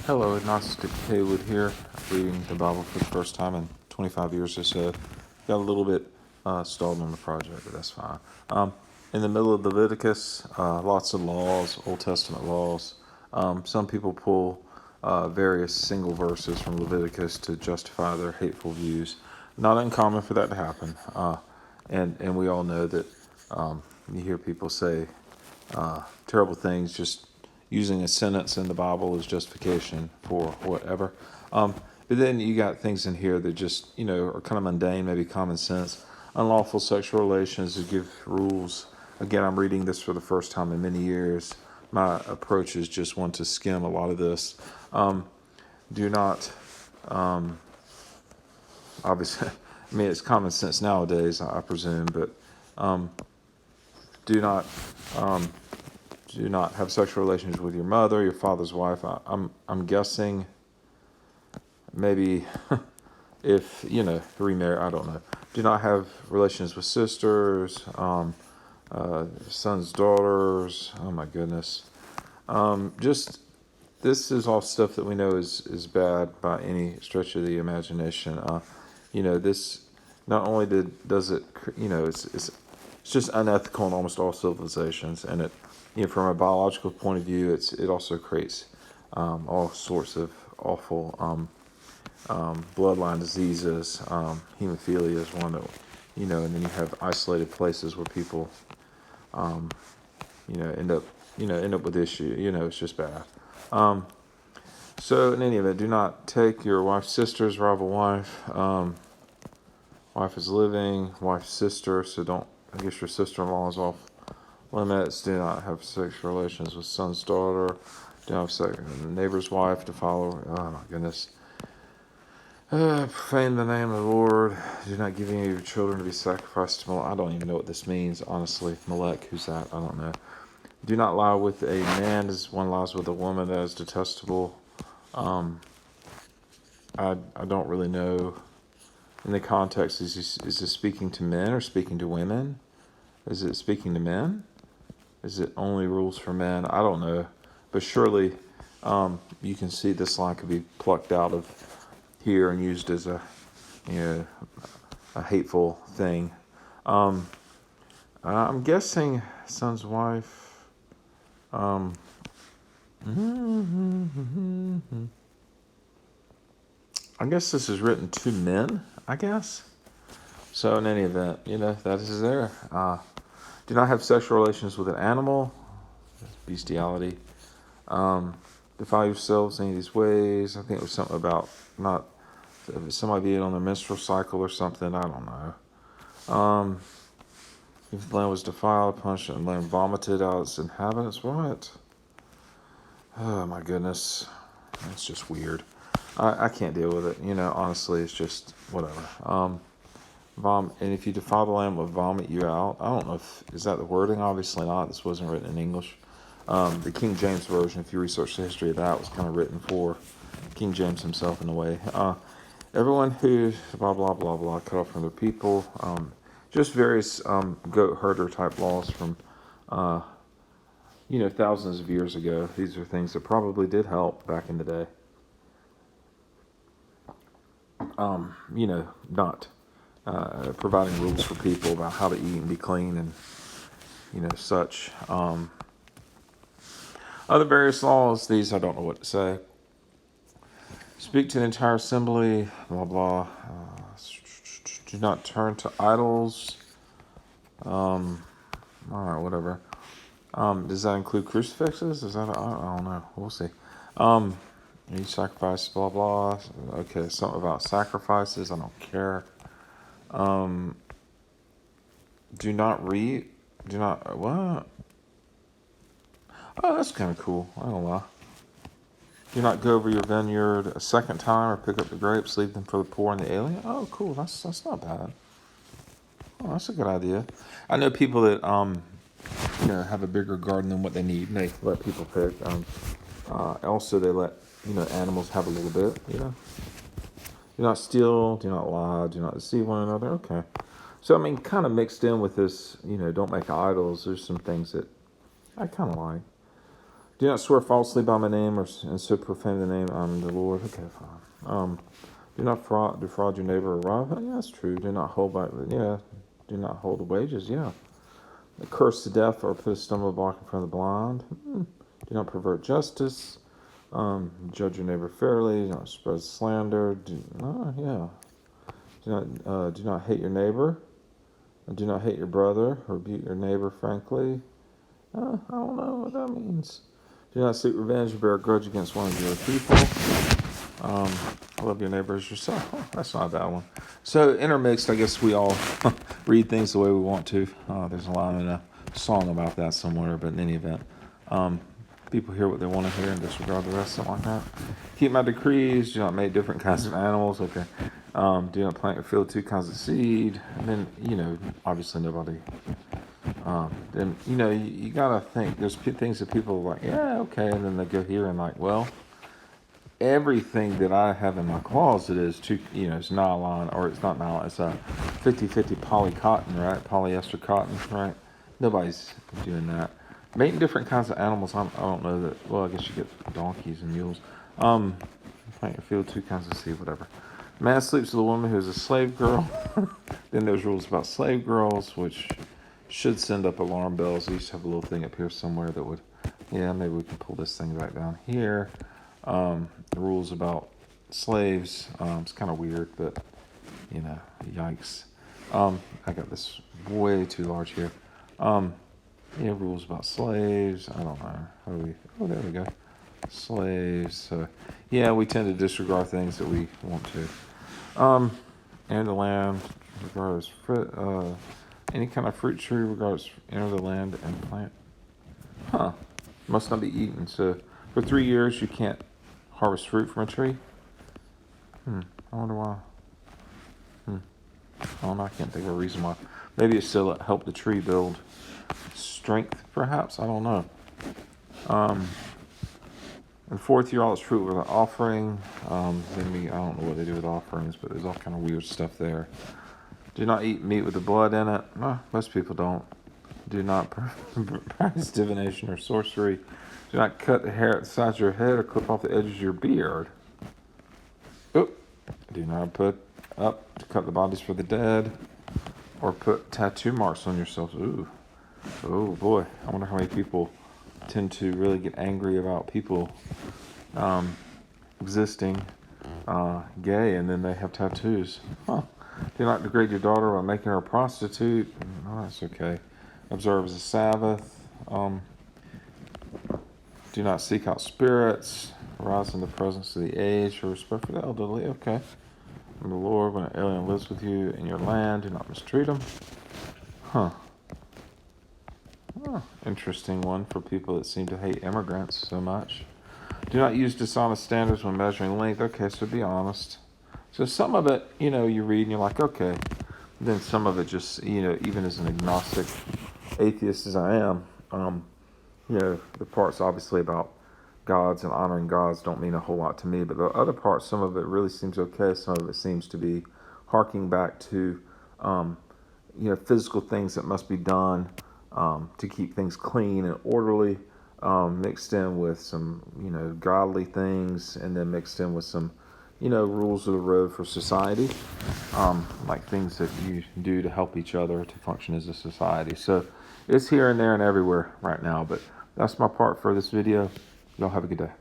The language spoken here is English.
Hello, Agnostic Haywood here, reading the Bible for the first time in 25 years or so. Got a little bit stalled on the project, but that's fine. In the middle of Leviticus, lots of laws, Old Testament laws. Some people pull various single verses from Leviticus to justify their hateful views. Not uncommon for that to happen. And we all know that you hear people say terrible things just using a sentence in the Bible as justification for whatever. But then you got things in here that just, are kind of mundane, maybe common sense. Unlawful sexual relations to give rules. Again, I'm reading this for the first time in many years. My approach is just one to skim a lot of this. Do not, obviously, I mean, it's common sense nowadays, I presume, but do not have sexual relations with your mother, your father's wife. I'm guessing maybe if remarry. I don't know. Do not have relations with sisters, sons, daughters. Oh my goodness. Just this is all stuff that we know is bad by any stretch of the imagination. This not only does it, it's just unethical in almost all civilizations, and it, from a biological point of view, it also creates all sorts of awful bloodline diseases. Hemophilia is one that, and then you have isolated places where people, end up with issue. It's just bad. So in any event, do not take your wife's sister's rival wife. Wife is living, wife's sister, so don't, I guess your sister-in-law is off limits. Do not have sexual relations with son's daughter. Do not have sex with the neighbor's wife to follow. Oh my goodness. Profane the name of the Lord. Do not give any of your children to be sacrificed to Molech. I don't even know what this means, honestly. Molech, who's that? I don't know. Do not lie with a man as one lies with a woman. That is detestable. I don't really know. In the context, is this speaking to men or speaking to women? Is it speaking to men? Is it only rules for men? I don't know. But surely you can see this line could be plucked out of here and used as a hateful thing. I'm guessing son's wife. I guess this is written to men, I guess. So in any event, that is there. Do not have sexual relations with an animal. Bestiality. Defile yourselves in any of these ways. I think it was something about not somebody being on their menstrual cycle or something. I don't know. If the land was defiled, punished, and the land vomited out its inhabitants. What? Oh my goodness. That's just weird. I can't deal with it. Honestly, it's just whatever. And if you defile the land, will vomit you out. I don't know is that the wording? Obviously not. This wasn't written in English. The King James Version, if you research the history of that, was kind of written for King James himself in a way. Everyone who's blah, blah, blah, blah, cut off from their people. Just various goat herder type laws from, thousands of years ago. These are things that probably did help back in the day. Not providing rules for people about how to eat and be clean and, such. Other various laws, these I don't know what to say. Speak to the entire assembly, blah, blah. Do not turn to idols. All right, whatever. Does that include crucifixes? I don't know. We'll see. You sacrifice, blah, blah. Okay, something about sacrifices. I don't care. What? Oh, that's kind of cool. I don't know. Do not go over your vineyard a second time or pick up the grapes, leave them for the poor and the alien. Oh, cool. That's not bad. Oh, that's a good idea. I know people that, have a bigger garden than what they need, and they let people pick. Also, they let, animals have a little bit, Do not steal, do not lie, do not deceive one another. Okay. So, kind of mixed in with this, don't make idols. There's some things that I kind of like. Do not swear falsely by my name, and so profane the name. I'm the Lord. Okay, fine. Do not defraud your neighbor or rob. Yeah, that's true. Do not hold back. Yeah. Do not hold the wages. Yeah. Curse to death or put a stumbling block in front of the blind. Do not pervert justice. Judge your neighbor fairly. Do not spread slander. Do not hate your neighbor. Do not hate your brother. Rebuke your neighbor frankly. I don't know what that means. Do not seek revenge or bear a grudge against one of your people. Love your neighbor as yourself. Oh, that's not a bad one. So intermixed, I guess we all read things the way we want to. There's a line in a song about that somewhere, but in any event, people hear what they want to hear and disregard the rest, something like that. Keep my decrees. Do not make different kinds of animals. Okay. Do not plant or field two kinds of seed. And then, obviously nobody. Then, you got to think. There's things that people are like, yeah, okay. And then they go here and like, well, everything that I have in my closet is it's nylon, or it's not nylon, it's a 50-50 poly cotton, right? Polyester cotton, right? Nobody's doing that. Making different kinds of animals, I don't know that, well, I guess you get donkeys and mules. Plant your field, two kinds of seed, whatever. Man sleeps with a woman who is a slave girl. Then there's rules about slave girls, which should send up alarm bells. I used to have a little thing up here somewhere that would, maybe we can pull this thing back down here. The rules about slaves, it's kind of weird, but, yikes. I got this way too large here. Rules about slaves, I don't know. There we go. Slaves. We tend to disregard things that we want to. Enter the land, regardless fruit, any kind of fruit tree, regardless, enter the land and plant. Must not be eaten. So for 3 years you can't harvest fruit from a tree. I wonder why. I don't know. I can't think of a reason why. Maybe it still helped the tree build strength, perhaps. I don't know. And fourth year, all its fruit with an offering. I don't know what they do with offerings, but there's all kind of weird stuff there. Do not eat meat with the blood in it. Most people don't. Do not practice divination or sorcery. Do not cut the hair at the sides of your head or clip off the edges of your beard. Do not put up to cut the bodies for the dead or put tattoo marks on yourself. Oh boy. I wonder how many people tend to really get angry about people existing gay and then they have tattoos. Do not degrade your daughter by making her a prostitute. No, that's okay. Observe the Sabbath. Do not seek out spirits. Arise in the presence of the aged. Or respect for the elderly. Okay. And the Lord, when an alien lives with you in your land, do not mistreat him. Interesting one for people that seem to hate immigrants so much. Do not use dishonest standards when measuring length. Okay, so be honest. So some of it, you read and you're like, okay. Then some of it just, even as an agnostic atheist as I am, the parts obviously about gods and honoring gods don't mean a whole lot to me. But the other parts, some of it really seems okay. Some of it seems to be harking back to, physical things that must be done to keep things clean and orderly, mixed in with some, godly things, and then mixed in with some, rules of the road for society, like things that you do to help each other to function as a society. So it's here and there and everywhere right now, but that's my part for this video. Y'all have a good day.